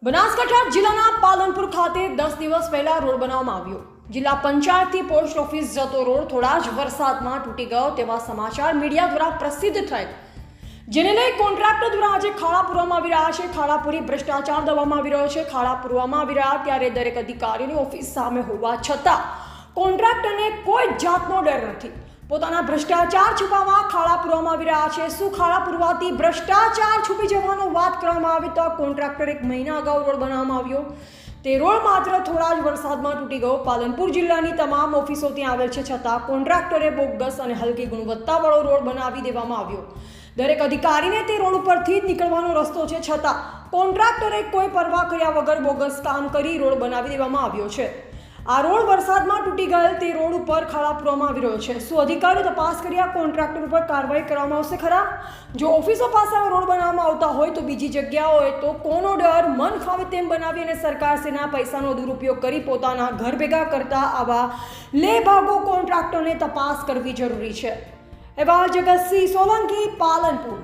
બનાસકાંઠા જિલ્લાના પાલનપુર ખાતે 10 દિવસ પહેલા રોડ બનાવવામાં આવ્યો। જિલ્લા પંચાયતથી પોસ્ટ ઓફિસ જતો રોડ થોડા જ વરસાદમાં તૂટી ગયો તેવા સમાચાર મીડિયા દ્વારા પ્રસિદ્ધ થયેલ, જેને લઈ કોન્ટ્રાક્ટર દ્વારા આજે ખાડા પૂરવામાં આવી રહ્યા છે। ખાડા પૂરી ભ્રષ્ટાચાર દબાવવામાં આવી રહ્યો છે। ખાડા પૂરવામાં આવી રહ્યા ત્યારે દરેક અધિકારીની ઓફિસ સામે હોવા છતાં કોન્ટ્રાક્ટરને કોઈ જાતનો ડર નથી। પોતાના ભ્રષ્ટાચાર છુપાવવા ખાડા પૂરવામાં આવી રહ્યા છે। શું ખાડા પૂરવાથી ભ્રષ્ટાચાર છુપી જવાનો વાત કરવામાં આવે તો કોન્ટ્રાક્ટર 1 મહિના અગાઉ રોડ બનાવવામાં આવ્યો, તે રોડ માત્ર થોડા જ વરસાદમાં તૂટી ગયો। પાલનપુર જિલ્લાની તમામ ઓફિસો ત્યાં આવેલ છે, છતાં કોન્ટ્રાક્ટરે બોગસ અને હલકી ગુણવત્તાવાળો રોડ બનાવી દેવામાં આવ્યો। દરેક અધિકારીને તે રોડ ઉપરથી જ નીકળવાનો રસ્તો છે, છતાં કોન્ટ્રાક્ટરે કોઈ પરવા કર્યા વગર બોગસ કામ કરી રોડ બનાવી દેવામાં આવ્યો છે। આ રોડ વરસાદમાં તૂટી ગયેલ તે રોડ ઉપર ખાડા પૂરવામાં આવી રહ્યો છે। શું અધિકારીઓ તપાસ કરી આ કોન્ટ્રાક્ટર ઉપર કાર્યવાહી કરવામાં આવશે ખરા? જો ઓફિસો પાસે રોડ બનાવવામાં આવતા હોય તો બીજી જગ્યાઓએ તો કોનો ડર? મન ફાવે તેમ બનાવી અને સરકારશ્રીના પૈસાનો દુરુપયોગ કરી પોતાના ઘર ભેગા કરતા આવા લેભાગો કોન્ટ્રાક્ટરને તપાસ કરવી જરૂરી છે। એવા જગતસિંહ સોલંકી, પાલનપુર।